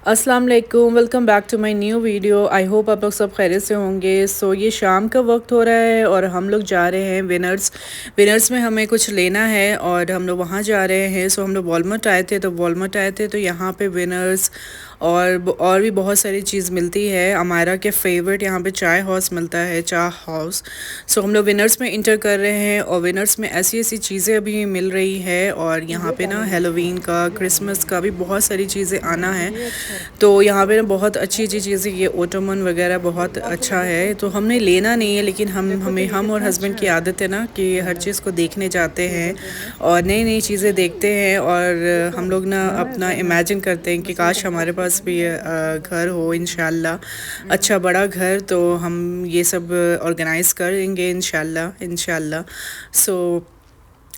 अस्सलाम वालेकुम, welcome back to my new video. I hope आप लोग सब खैरियत से होंगे। सो ये शाम का वक्त हो रहा है और हम लोग जा रहे हैं विनर्स में हमें कुछ लेना है और हम लोग वहाँ जा रहे हैं। सो हम लोग वॉलमार्ट आए थे तो यहाँ पे विनर्स और भी बहुत सारी चीज़ मिलती है। अमायरा के फेवरेट यहाँ पे चाय हाउस मिलता है, चाय हाउस। सो हम लोग विनर्स में इंटर कर रहे हैं और विनर्स में ऐसी ऐसी चीज़ें अभी मिल रही है और यहाँ पे ना हेलोवीन का, क्रिसमस का भी बहुत सारी चीज़ें आना है। तो यहाँ पे ना बहुत अच्छी अच्छी चीज़ें, ये ओटोमन वगैरह बहुत अच्छा है। तो हमने लेना नहीं है, लेकिन हम और हस्बैंड की आदत है ना कि हर चीज़ को देखने जाते हैं और नई नई चीज़ें देखते हैं और हम लोग ना अपना इमेजिन करते हैं कि काश हमारे पास भी घर हो इंशाल्लाह, अच्छा बड़ा घर। तो हम ये सब ऑर्गेनाइज़ करेंगे इंशाल्लाह। सो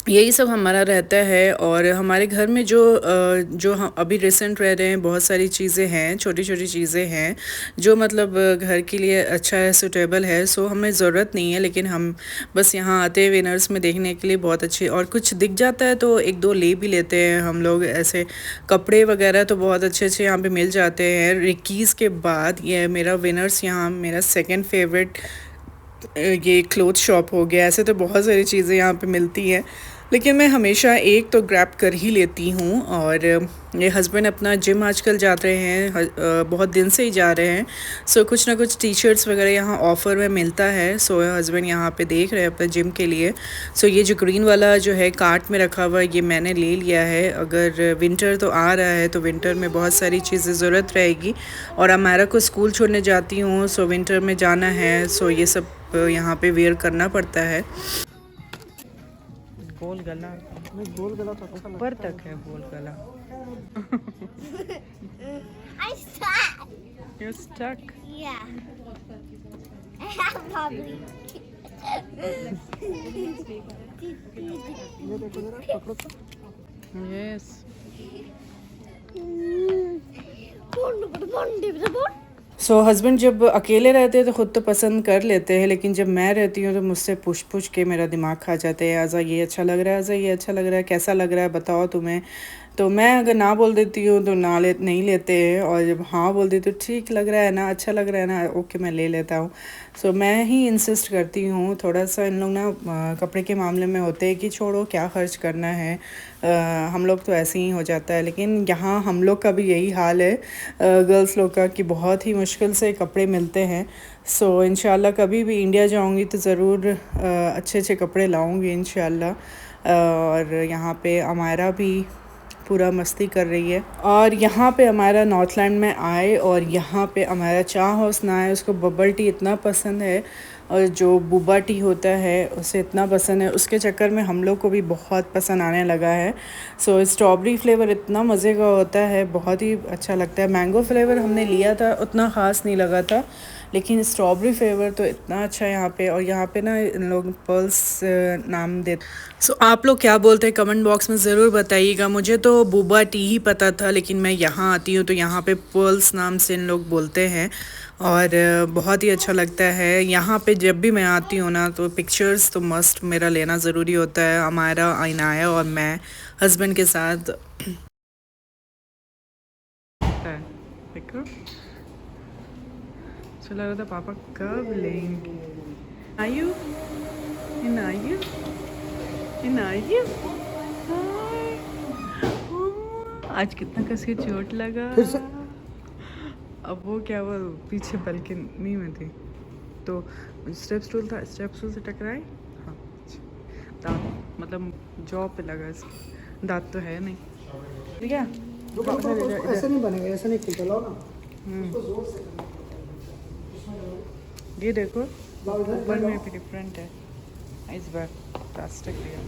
यही सब हमारा रहता है। और हमारे घर में जो हम अभी रिसेंट रह रहे हैं, बहुत सारी चीज़ें हैं, छोटी छोटी चीज़ें हैं जो मतलब घर के लिए अच्छा है, सूटेबल है। सो हमें ज़रूरत नहीं है, लेकिन हम बस यहाँ आते हैं विनर्स में देखने के लिए। बहुत अच्छी और कुछ दिख जाता है तो एक दो ले भी लेते हैं हम लोग। ऐसे कपड़े वगैरह तो बहुत अच्छे अच्छे यहाँ पे मिल जाते हैं। रिकीज़ के बाद ये मेरा विनर्स यहाँ मेरा सेकंड फेवरेट ये क्लोथ शॉप हो गया। ऐसे तो बहुत सारी चीज़ें यहाँ पे मिलती हैं, लेकिन मैं हमेशा एक तो ग्रैब कर ही लेती हूँ। और ये हस्बैंड अपना जिम आजकल जाते हैं, बहुत दिन से ही जा रहे हैं। सो कुछ ना कुछ टी शर्ट्स वगैरह यहाँ ऑफ़र में मिलता है। सो हस्बैंड यहाँ पे देख रहे हैं अपना जिम के लिए। सो ये जो ग्रीन वाला जो है कार्ट में रखा हुआ है, ये मैंने ले लिया है। अगर विंटर तो आ रहा है तो विंटर में बहुत सारी चीज़ें ज़रूरत रहेगी और अमायरा को स्कूल छोड़ने जाती हूँ। सो विंटर में जाना है, सो ये सब यहाँ पे वेयर करना पड़ता है। गोल गला नहीं, गोल गला तो ऊपर तक है गोल गला। I'm stuck. You're stuck. Yeah. Probably. Yes. So husband जब अकेले रहते हैं तो ख़ुद तो पसंद कर लेते हैं, लेकिन जब मैं रहती हूँ तो मुझसे पूछ के मेरा दिमाग खा जाते हैं। आज़ा ये अच्छा लग रहा है, आज़ा ये अच्छा लग रहा है, कैसा लग रहा है बताओ तुम्हें। तो मैं अगर ना बोल देती हूँ तो नहीं लेते हैं, और जब हाँ बोल देती हूँ ठीक लग रहा है ना, अच्छा लग रहा है ना, ओके मैं ले लेता हूँ। सो मैं ही इंसिस्ट करती हूँ। थोड़ा सा इन लोग ना कपड़े के मामले में होते हैं कि छोड़ो क्या ख़र्च करना है, हम लोग तो ऐसे ही हो जाता है। लेकिन यहाँ हम लोग का भी यही हाल है, गर्ल्स लोग का, कि बहुत ही मुश्किल से कपड़े मिलते हैं। सो इंशाल्लाह कभी भी इंडिया जाऊँगी तो ज़रूर अच्छे अच्छे कपड़े लाऊँगी इंशाल्लाह। और यहाँ पे अमायरा भी पूरा मस्ती कर रही है। और यहाँ पे हमारा नॉर्थलैंड में आए और यहाँ पे हमारा चाय हाउस ना आए, उसको बबल टी इतना पसंद है और जो बूबा टी होता है उसे इतना पसंद है, उसके चक्कर में हम लोग को भी बहुत पसंद आने लगा है। सो स्ट्रॉबेरी फ्लेवर इतना मज़े का होता है, बहुत ही अच्छा लगता है। मैंगो फ्लेवर हमने लिया था, उतना ख़ास नहीं लगा था, लेकिन स्ट्रॉबेरी फ्लेवर तो इतना अच्छा है यहाँ पे। और यहाँ पे ना इन लोग पर्ल्स नाम देते। सो आप लोग क्या बोलते हैं कमेंट बॉक्स में ज़रूर बताइएगा। मुझे तो बूबा टी ही पता था, लेकिन मैं यहाँ आती हूँ तो यहाँ पे पर्ल्स नाम से इन लोग बोलते हैं और बहुत ही अच्छा लगता है। यहाँ पे जब भी मैं आती हूँ ना तो पिक्चर्स तो मस्ट मेरा लेना ज़रूरी होता है, हमारा इनाया और मैं हस्बैंड के साथ। देखो चला रहा था पापा कब लेंगे। आयु इनायु इनायु, आज कितना कस के चोट लगा। अब वो क्या हुआ, पीछे बालकनी में थी तो स्टेप स्टूल था, स्टेप स्टूल से टकराए। हाँ दांत मतलब जॉ पे लगा, इसके दांत तो है नहीं। ठीक है ऐसे नहीं बनेगा, ऐसे नहीं खुलता, लाओ ना। ये देखो ऊपर में भी डिफरेंट है, इस बार प्लास्टिक दिया।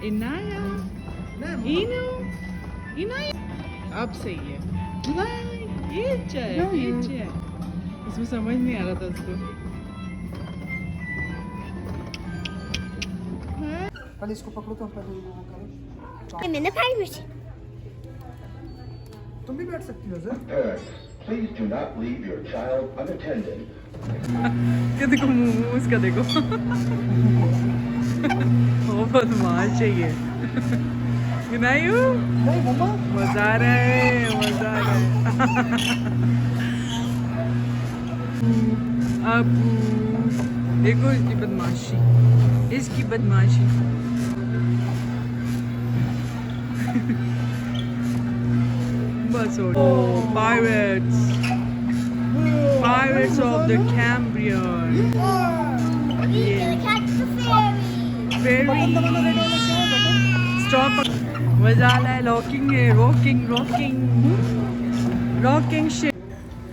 इनाया इनाया अब सही है। ये चाय इसमें समझ नहीं आ रहा था उसको। पहले इसको पकड़ो तो पहले वो करो। मैंने फाइल में तुम भी बैठ सकती हो sir. Parents, please do not leave your child unattended. ये देखो मुंह उसका देखो। वो बदमाश है ये। विनायू नहीं मम्मा मजा आ रहा है, मजा आ रहा है। अब देखो इसकी बदमाशी, इसकी बदमाशी। बस हो pirates, pirates of the Cambrian. He's gonna catch the fairy. Ferry stop, मजा आ रहा है। लॉकिंग है, rocking rocking rocking ship.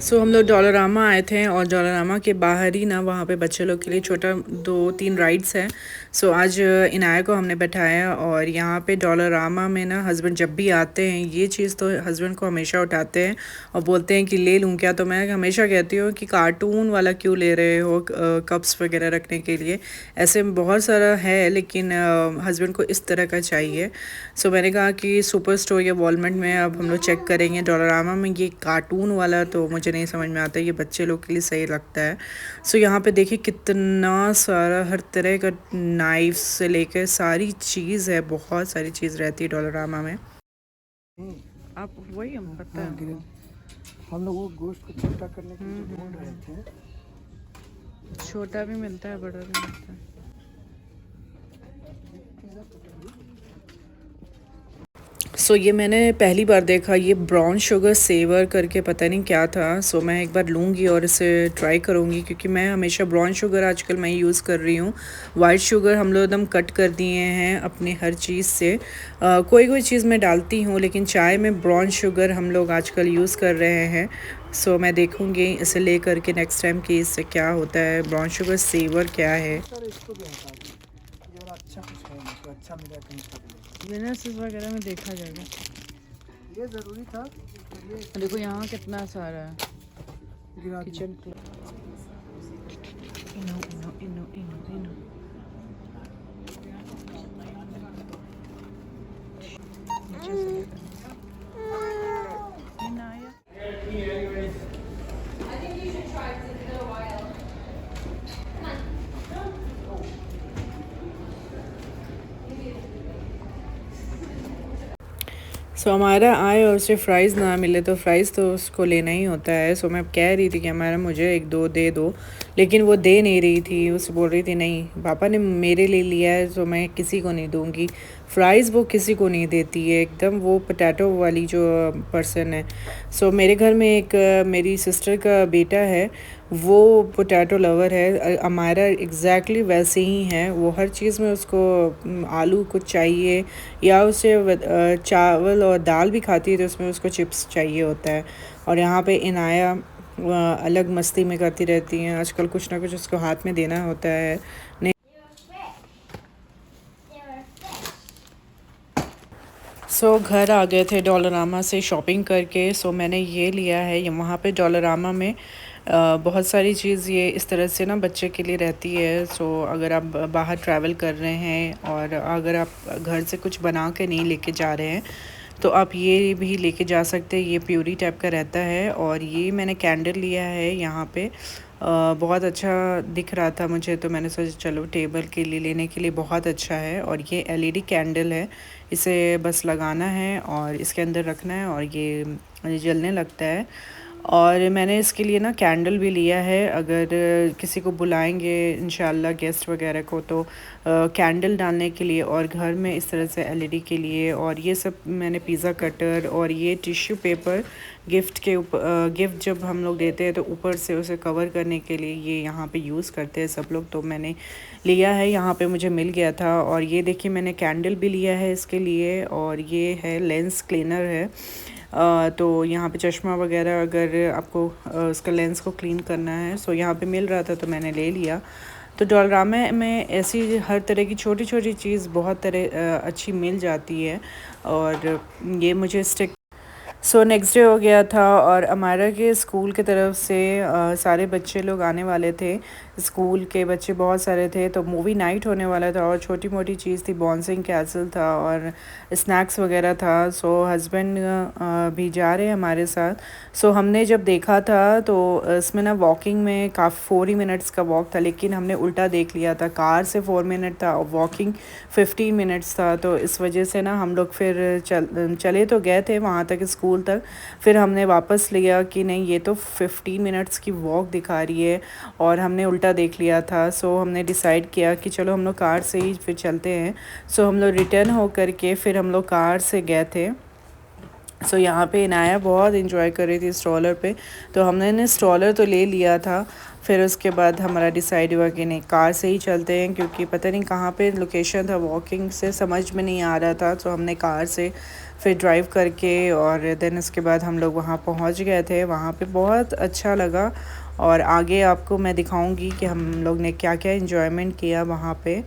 So हम लोग डॉलरामा आए थे और डॉलरामा के बाहर ही ना वहाँ पे बच्चे लोग के लिए छोटा 2-3 राइड्स हैं। सो आज इनाया को हमने बैठाया और यहाँ पे डॉलरामा में ना हस्बैंड जब भी आते हैं ये चीज़ तो हस्बैंड को हमेशा उठाते हैं और बोलते हैं कि ले लूँ क्या। तो मैं हमेशा कहती हूँ कि कार्टून वाला क्यों ले रहे हो, कप्स वगैरह रखने के लिए। ऐसे बहुत सारा है लेकिन हस्बैंड को इस तरह का चाहिए। सो मैंने कहा कि सुपर स्टोर या वॉलमार्ट में अब हम लोग चेक करेंगे। डॉलरामा में ये कार्टून वाला तो मुझे नहीं समझ में आता, ये बच्चे लोग के लिए सही लगता है। सो यहाँ पे देखिए कितना सारा हर तरह का नाइफ से लेकर सारी चीज़ है, बहुत सारी चीज़ रहती है डॉलरामा में। आप वही हम पता है हम लोग वो गोश्त को छोटा करने के लिए ढूंढ रहे थे। छोटा भी मिलता है, बड़ा भी मिलता है। सो ये मैंने पहली बार देखा, ये ब्राउन शुगर सेवर करके पता नहीं क्या था। सो मैं एक बार लूँगी और इसे ट्राई करूँगी क्योंकि मैं हमेशा ब्राउन शुगर आजकल मैं यूज़ कर रही हूँ। वाइट शुगर हम लोग एकदम कट कर दिए हैं अपनी हर चीज़ से। कोई चीज़ मैं डालती हूँ लेकिन चाय में ब्राउन शुगर हम लोग आजकल यूज़ कर रहे हैं। सो मैं देखूँगी इसे ले करके नेक्स्ट टाइम कि इससे क्या होता है, ब्राउन शुगर सेवर क्या है। सर इसको भी हटा दो, ये वाला अच्छा कुछ है नहीं, तो अच्छा मिला कहीं पर बिजनेस वगैरह में देखा जाएगा। ये ज़रूरी था। ये देखो यहाँ कितना सारा है गिरा किचन। इनो इनो इनो इनो इनो सो हमारा आए और उसे फ़्राइज़ ना मिले तो फ़्राइज़ तो उसको लेना ही होता है। सो मैं कह रही थी कि हमारा मुझे 1-2 दे दो, लेकिन वो दे नहीं रही थी। उसे बोल रही थी नहीं पापा ने मेरे लिए लिया है तो मैं किसी को नहीं दूँगी। फ़्राइज़ वो किसी को नहीं देती है, एकदम वो पोटैटो वाली जो पर्सन है। सो मेरे घर में एक मेरी सिस्टर का बेटा है, वो पोटैटो लवर है। हमारा एग्जैक्टली वैसे ही है, वो हर चीज़ में उसको आलू कुछ चाहिए या उसे चावल और दाल भी खाती है तो उसमें उसको चिप्स चाहिए होता है। और यहाँ पे इनाया अलग मस्ती में करती रहती हैं, आजकल कुछ ना कुछ उसको हाथ में देना होता है। सो घर आ गए थे डॉलरामा से शॉपिंग करके। सो मैंने ये लिया है, ये वहाँ पे डॉलरामा में बहुत सारी चीज़ ये इस तरह से ना बच्चे के लिए रहती है। सो अगर आप बाहर ट्रैवल कर रहे हैं और अगर आप घर से कुछ बना के नहीं लेके जा रहे हैं तो आप ये भी लेके जा सकते हैं। ये प्यूरी टाइप का रहता है। और ये मैंने कैंडल लिया है यहाँ पे, बहुत अच्छा दिख रहा था मुझे तो मैंने सोचा चलो टेबल के लिए लेने के लिए बहुत अच्छा है। और ये एलईडी कैंडल है, इसे बस लगाना है और इसके अंदर रखना है और ये जलने लगता है। और मैंने इसके लिए ना कैंडल भी लिया है, अगर किसी को बुलाएंगे इंशाल्लाह गेस्ट वगैरह को तो कैंडल डालने के लिए और घर में इस तरह से एलईडी के लिए। और ये सब मैंने पिज़्ज़ा कटर और ये टिश्यू पेपर गिफ्ट के ऊपर, गिफ्ट जब हम लोग देते हैं तो ऊपर से उसे कवर करने के लिए ये यहाँ पे यूज़ करते हैं सब लोग, तो मैंने लिया है, यहाँ पे मुझे मिल गया था। और ये देखिए मैंने कैंडल भी लिया है इसके लिए। और ये है लेंस क्लीनर है, तो यहाँ पे चश्मा वगैरह अगर आपको उसका लेंस को क्लीन करना है सो यहाँ पे मिल रहा था तो मैंने ले लिया। तो डॉलरामा में ऐसी हर तरह की छोटी छोटी चीज़ बहुत तरह अच्छी मिल जाती है। और ये मुझे स्टिक सो नेक्स्ट डे हो गया था और हमारा के स्कूल की तरफ से सारे बच्चे लोग आने वाले थे। स्कूल के बच्चे बहुत सारे थे तो मूवी नाइट होने वाला था और छोटी मोटी चीज़ थी, बॉन्सिंग कैसल था और स्नैक्स वगैरह था। सो हस्बैंड भी जा रहे हैं हमारे साथ। सो हमने जब देखा था तो इसमें ना वॉकिंग में काफ़ी 4 मिनट्स का वॉक था, लेकिन हमने उल्टा देख लिया था। कार से 4 मिनट था और वॉकिंग 15 मिनट्स था। तो इस वजह से ना हम लोग फिर चले तो गए थे वहाँ तक स्कूल तक, फिर हमने वापस लिया कि नहीं ये तो 15 मिनट्स की वॉक दिखा रही है और हमने उल्टा देख लिया था। सो हमने डिसाइड किया कि चलो हम लोग कार से ही फिर चलते हैं। सो हम लोग रिटर्न हो करके फिर हम लोग कार से गए थे। सो यहाँ पे इनाया बहुत इन्जॉय कर रही थी स्ट्रॉलर पे, तो हमने स्ट्रॉलर तो ले लिया था। फिर उसके बाद हमारा डिसाइड हुआ कि नहीं कार से ही चलते हैं, क्योंकि पता नहीं कहाँ पे लोकेशन था, वॉकिंग से समझ में नहीं आ रहा था। तो हमने कार से फिर ड्राइव करके और देन उसके बाद हम लोग वहाँ पहुँच गए थे। वहाँ पे बहुत अच्छा लगा और आगे आपको मैं दिखाऊंगी कि हम लोग ने क्या क्या इन्जॉयमेंट किया वहाँ पे।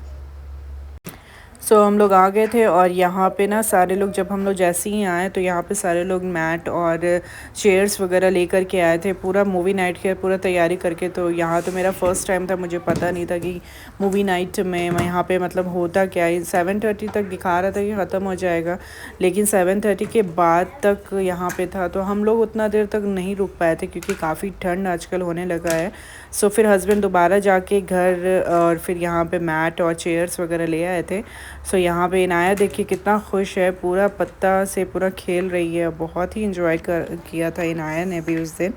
सो हम लोग आ गए थे और यहाँ पे ना सारे लोग, जब हम लोग जैसे ही आए तो यहाँ पे सारे लोग मैट और चेयर्स वगैरह लेकर के आए थे, पूरा मूवी नाइट की पूरा तैयारी करके। तो यहाँ तो मेरा फ़र्स्ट टाइम था, मुझे पता नहीं था कि मूवी नाइट में यहाँ पे मतलब होता क्या है। 7:30 तक दिखा रहा था कि ख़त्म हो जाएगा, लेकिन 7:30 के बाद तक यहाँ पे था। तो हम लोग उतना देर तक नहीं रुक पाए थे क्योंकि काफ़ी ठंड आजकल होने लगा है। सो फिर हस्बैंड दोबारा जाके घर और फिर यहाँ पे मैट और चेयर्स वगैरह ले आए थे। सो यहाँ पे इनाया देखिए कितना खुश है, पूरा पत्ता से पूरा खेल रही है। बहुत ही इंजॉय किया था इनाया ने भी उस दिन।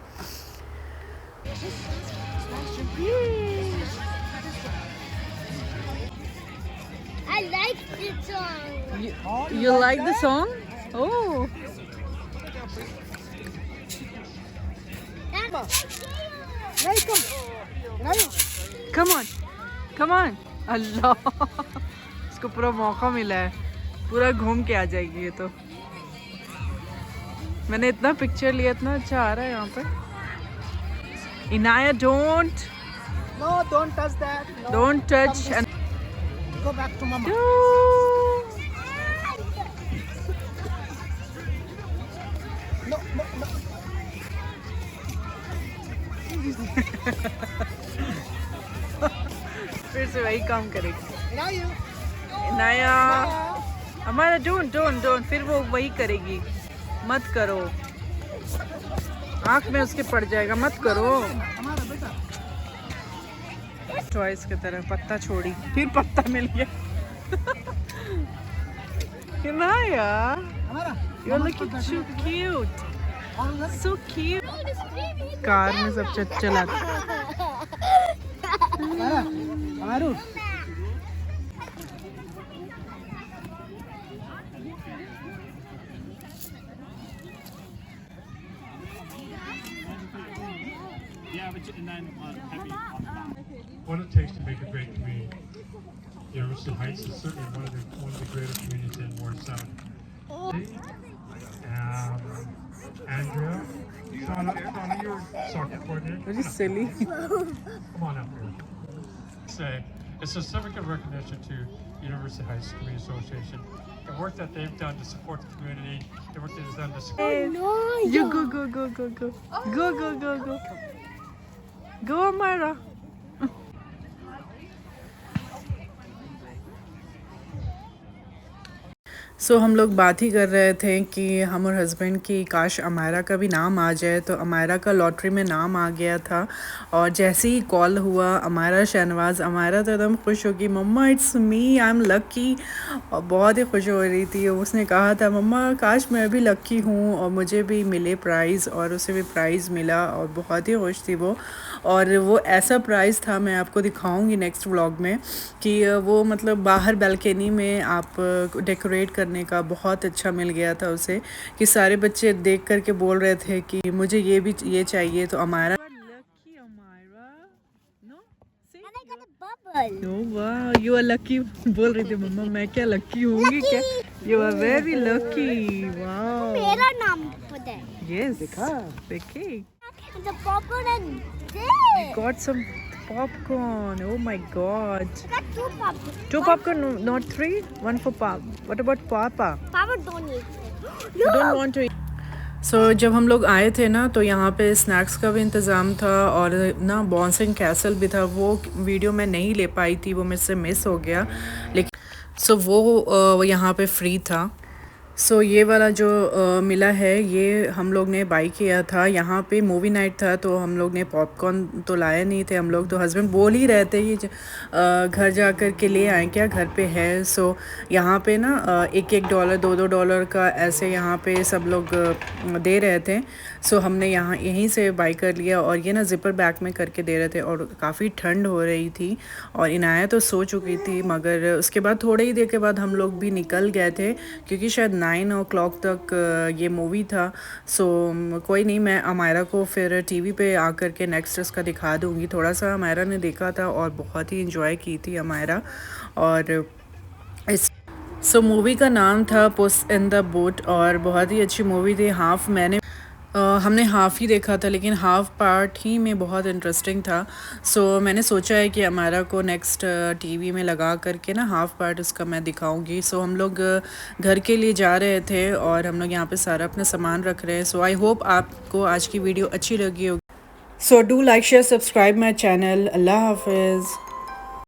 I like this song. You like the song? Oh. Come on. Come on. अल्लाह, इसको पूरा मौका मिला है, पूरा घूम के आ जाएगी ये तो। मैंने इतना पिक्चर लिया, इतना अच्छा आ रहा है यहाँ पे। Inaya don't touch that. No. don't touch and Go back to mama. No, no, no. फिर से वही काम करेगी Now you. इनाया। हमारा don't फिर वो वही करेगी, मत करो, आँख में उसके पड़ जाएगा, मत करो। हमारा बेटा. चॉइस की तरह पत्ता छोड़ी, फिर पत्ता मिल गया। इनाया, हमारा. you're looking so cute, so cute। Car में सब चलाते। हमारा. हमारू. What it takes to make a great community. University Heights is certainly one of the greater communities in Ward 7. Andrea, Shauna, you're soccer coordinator. Very silly। Come on up here. It's a certificate of recognition to University Heights Community Association. The work that they've done to support the community, the work that is done to support. You go, go Amara। सो हम लोग बात ही कर रहे थे कि हम और husband की काश अमायरा का भी नाम आ जाए। तो अमायरा का लॉटरी में नाम आ गया था और जैसे ही कॉल हुआ अमायरा शहनवाज, अमायरा तो एकदम खुश हो गई, मम्मा it's me, I am lucky. और बहुत ही खुश हो रही थी। उसने कहा था मम्मा काश मैं भी लकी हूँ और मुझे भी मिले प्राइज़, और उसे भी प्राइज़ मिला और बहुत ही खुश थी वो। और वो ऐसा प्राइज़ था, मैं आपको दिखाऊंगी नेक्स्ट व्लॉग में, कि वो मतलब बाहर बालकनी में आप डेकोरेट करने का बहुत अच्छा मिल गया था उसे, कि सारे बच्चे देख करके बोल रहे थे कि मुझे ये चाहिए। तो Amaira And I got a bubble. वाह यू आर लकी, बोल रही थी मम्मा मैं क्या लकी होंगी क्या, यू आर वेरी लकी। वाह मेरा नाम पता है। यस देखिए, And the popcorn and this. got some popcorn, oh my god, I got two popcorn. 2 popcorn, not 3, 1 for Papa. What about Papa? Papa don't eat it. You don't want to eat? जब हम लोग आए थे ना तो यहाँ पे snacks का भी इंतज़ाम था और ना बॉन्सिंग कैसल भी था। वो वीडियो मैं नहीं ले पाई थी, वो मुझसे मिस हो गया, लेकिन वो यहाँ पे फ्री था। ये वाला जो मिला है ये हम लोग ने बाई किया था। यहाँ पे मूवी नाइट था तो हम लोग ने पॉपकॉर्न तो लाए नहीं थे हम लोग, तो हस्बैंड बोल ही रहे थे कि घर जा कर के ले आए क्या, घर पे है। यहाँ पे ना $1-1 $2-2 का ऐसे यहाँ पे सब लोग दे रहे थे। हमने यहाँ यहीं से बाई कर लिया और ये ना ज़िपर बैग में करके दे रहे थे और काफ़ी ठंड हो रही थी और इनाया तो सो चुकी थी, मगर उसके बाद थोड़ी ही देर के बाद हम लोग भी निकल गए थे क्योंकि शायद 9 o'clock तक ये मूवी था। कोई नहीं, मैं अमायरा को फिर टीवी पे आकर के नेक्स्ट उसका दिखा दूँगी। थोड़ा सा अमायरा ने देखा था और बहुत ही इंजॉय की थी अमायरा। और इस मूवी का नाम था पुस इन द बूट और बहुत ही अच्छी मूवी थी। हमने हाफ़ ही देखा था लेकिन हाफ़ पार्ट ही में बहुत इंटरेस्टिंग था। मैंने सोचा है कि अमायरा को नेक्स्ट टीवी में लगा करके ना हाफ़ पार्ट उसका मैं दिखाऊंगी। हम लोग घर के लिए जा रहे थे और हम लोग यहाँ पे सारा अपना सामान रख रहे हैं। आई होप आपको आज की वीडियो अच्छी लगी होगी। Do like share subscribe my channel. अल्लाह हाफिज़।